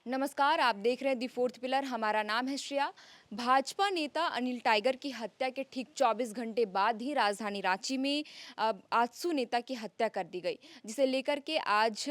नमस्कार, आप देख रहे हैं दी फोर्थ पिलर। हमारा नाम है श्रेया। भाजपा नेता अनिल टाइगर की हत्या के ठीक 24 घंटे बाद ही राजधानी रांची में आजसू नेता की हत्या कर दी गई, जिसे लेकर के आज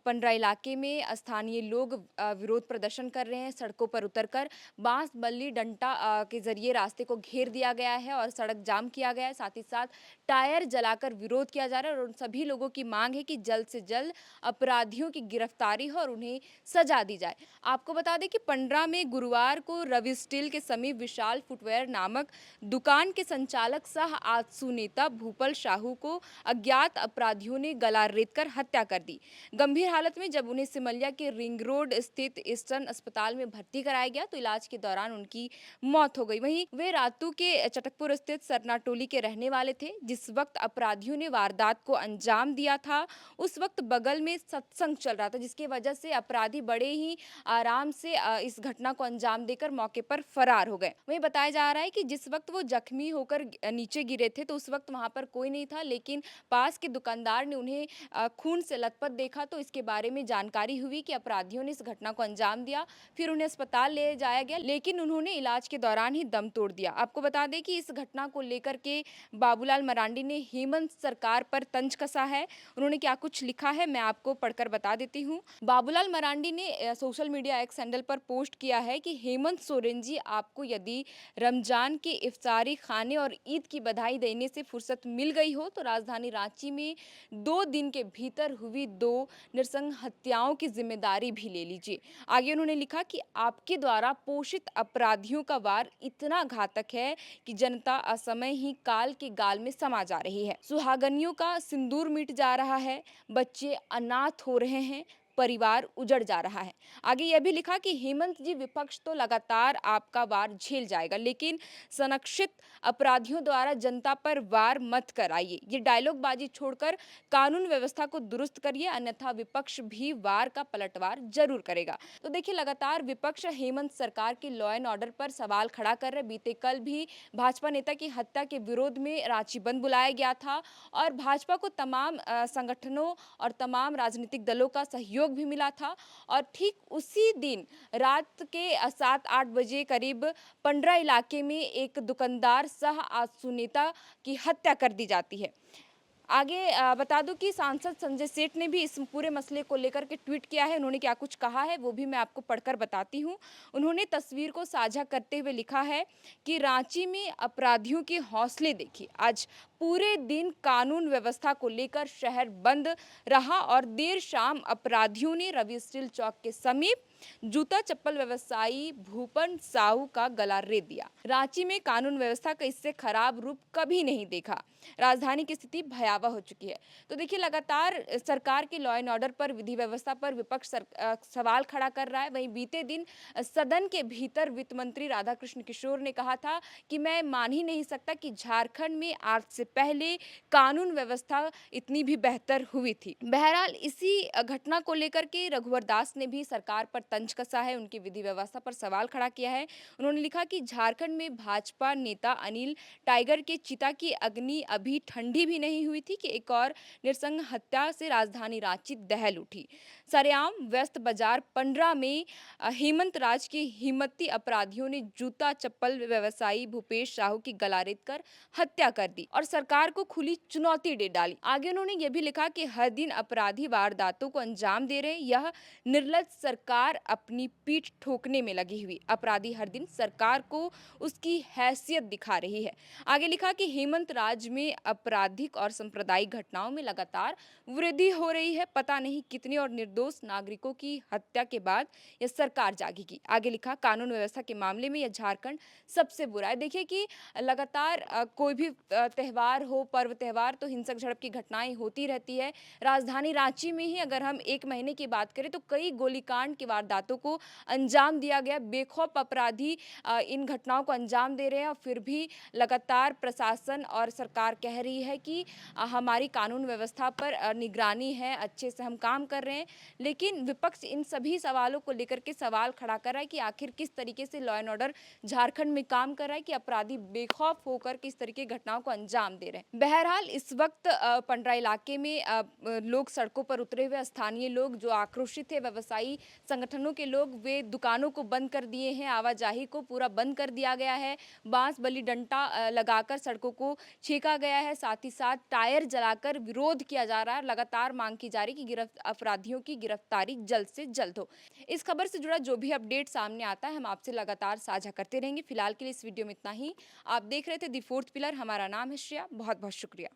पंडरा इलाके में स्थानीय लोग विरोध प्रदर्शन कर रहे हैं। सड़कों पर उतरकर बांस बल्ली डंडा के जरिए रास्ते को घेर दिया गया है और सड़क जाम किया गया है। साथ ही साथ टायर जलाकर विरोध किया जा रहा है और उन सभी लोगों की मांग है कि जल्द से जल्द अपराधियों की गिरफ्तारी हो और उन्हें सजा दी जाए। आपको बता दें कि पंडरा में गुरुवार को रवि स्टील के समीप विशाल फुटवेयर नामक दुकान के संचालक सह आजसू नेता भूपल साहू को अज्ञात अपराधियों ने गला रेतकर हत्या कर दी। गंभीर हालत में जब उन्हें सिमलिया के रिंग रोड स्थित ईस्टर्न अस्पताल में भर्ती कराया गया तो इलाज के दौरान उनकी मौत हो गई। वहीं वे रातू के चटकपुर स्थित सरना टोली के रहने वाले थे। जिस वक्त अपराधियों ने वारदात को अंजाम दिया था उस वक्त बगल में सत्संग चल रहा था, जिसकी वजह से अपराधी बड़े ही आराम से इस घटना को अंजाम देकर मौके पर फरार हो गए। वहीं बताया जा रहा है कि जिस वक्त वो जख्मी होकर नीचे गिरे थे तो उस वक्त वहां पर कोई नहीं था, लेकिन पास के दुकानदार ने उन्हें खून से लथपथ देखा तो इसके बारे में जानकारी हुई कि अपराधियों ने इस घटना को अंजाम दिया। फिर उन्हें अस्पताल ले जाया गया, लेकिन उन्होंने इलाज के दौरान ही दम तोड़ दिया। आपको बता दें कि इस घटना को लेकर के बाबूलाल मरांडी ने हेमंत सरकार पर तंज कसा है। उन्होंने क्या कुछ लिखा है मैं आपको पढ़कर बता देती हूँ। बाबूलाल मरांडी ने सोशल मीडिया एक्स हैंडल पर पोस्ट किया है कि हेमंत सोरेन जी, आपको यदि रमजान के इफ्तारी खाने और ईद की बधाई देने से फुर्सत मिल गई हो तो राजधानी रांची में 2 दिन के भीतर हुई 2 नृशंस हत्याओं की जिम्मेदारी भी ले लीजिए। आगे उन्होंने लिखा कि आपके द्वारा पोषित अपराधियों का वार इतना घातक है कि जनता असमय ही काल के गाल में समा जा रही है। सुहागनियों का सिंदूर मिट जा रहा है, बच्चे अनाथ हो रहे हैं, परिवार उजड़ जा रहा है। आगे यह भी लिखा कि हेमंत जी, विपक्ष तो लगातार आपका वार झेल जाएगा, लेकिन संरक्षित अपराधियों द्वारा जनता पर वार मत कराइए। ये डायलॉग बाजी छोड़कर कानून व्यवस्था को दुरुस्त करिए, अन्यथा विपक्ष भी वार का पलटवार जरूर करेगा। तो देखिए, लगातार विपक्ष हेमंत सरकार के लॉ एंड ऑर्डर पर सवाल खड़ा कर रहे। बीते कल भी भाजपा नेता की हत्या के विरोध में रांची बंद बुलाया गया था और भाजपा को तमाम संगठनों और तमाम राजनीतिक दलों का सहयोग भी मिला था। और ठीक उसी दिन रात के 7-8 बजे करीब पंडरा इलाके में एक दुकानदार सह आजसू नेता की हत्या कर दी जाती है। आगे बता दूं कि सांसद संजय सेठ ने भी इस पूरे मसले को लेकर के ट्वीट किया है। उन्होंने क्या कुछ कहा है वो भी मैं आपको पढ़कर बताती हूँ। उन्होंने तस्वीर को साझा करते हुए लिखा है कि रांची में अपराधियों के हौसले देखिए। आज पूरे दिन कानून व्यवस्था को लेकर शहर बंद रहा और देर शाम अपराधियों ने रवि स्टील चौक के समीप जूता चप्पल व्यवसायी भूपन साहू का गला रेत दिया। रांची में कानून व्यवस्था का इससे खराब रूप कभी नहीं देखा। राजधानी की स्थिति भयावह हो चुकी है। तो देखिए, लगातार सरकार के लॉ एंड ऑर्डर पर, विधि व्यवस्था पर विपक्ष सवाल खड़ा कर रहा है। वहीं बीते दिन सदन के भीतर वित्त मंत्री राधाकृष्ण किशोर ने कहा था कि मैं मान ही नहीं सकता कि झारखंड में आज से पहले कानून व्यवस्था इतनी भी बेहतर हुई थी। बहरहाल इसी घटना को लेकर के रघुवर दास ने भी सरकार पर तंज कसा है, उनकी विधि व्यवस्था पर सवाल खड़ा किया है। उन्होंने लिखा कि झारखंड में भाजपा नेता अनिल टाइगर के चिता की अग्नि अभी ठंडी भी नहीं हुई थी कि एक और नृशंस हत्या से राजधानी रांची दहल उठी। सरेआम व्यस्त बाजार पंडरा में हेमंत राज के हिम्मती अपराधियों ने जूता चप्पल व्यवसायी भूपेश साहू की गला रेत कर हत्या कर दी और सरकार को खुली चुनौती दे डाली। आगे उन्होंने यह भी लिखा कि हर दिन अपराधी वारदातों को अंजाम दे रहे, यह निर्लज सरकार अपनी पीठ ठोकने में लगी हुई। अपराधी हर दिन सरकार को उसकी हैसियत दिखा रही है। आगे लिखा कि हेमंत राज में आपराधिक और सांप्रदायिक घटनाओं में लगातार वृद्धि हो रही है। पता नहीं कितने और निर्दोष नागरिकों की हत्या के बाद यह सरकार जागेगी। आगे लिखा, कानून व्यवस्था के मामले में यह झारखंड सबसे बुरा है। देखिए कि लगातार कोई भी त्यौहार हो, पर्व त्यौहार, तो हिंसक झड़प की घटनाएं होती रहती है। राजधानी रांची में ही अगर हम एक महीने की बात करें तो कई गोलीकांड की वारदातों को अंजाम दिया गया। बेखौफ अपराधी इन घटनाओं को अंजाम दे रहे हैं और फिर भी लगातार प्रशासन और सरकार कह रही है कि हमारी कानून व्यवस्था पर निगरानी है, अच्छे से हम काम कर रहे हैं। लेकिन विपक्ष इन सभी सवालों को लेकर के सवाल खड़ा कर रहा है कि आखिर किस तरीके से लॉ एंड ऑर्डर झारखंड में काम कर रहा है, कि अपराधी बेखौफ होकर किस तरीके की घटनाओं को अंजाम अंजाम दे रहे हैं। बहरहाल इस वक्त पंडरा इलाके में लोग सड़कों पर उतरे हुए, स्थानीय लोग जो आक्रोशित है, व्यवसायी संगठनों के लोग, वे दुकानों को बंद कर दिए हैं, आवाजाही को पूरा बंद कर दिया गया है। बांस बल्ली डंडा लगाकर सड़कों को छेका गया है, साथ ही साथ टायर जलाकर विरोध किया जा रहा है। लगातार मांग की जा रही है कि अपराधियों की गिरफ्तारी जल्द से जल्द हो। इस खबर से जुड़ा जो भी अपडेट सामने आता है हम आपसे लगातार साझा करते रहेंगे। फिलहाल के लिए इस वीडियो में इतना ही। आप देख रहे थे दी फोर्थ पिलर, हमारा नाम है श्रेया। बहुत बहुत शुक्रिया।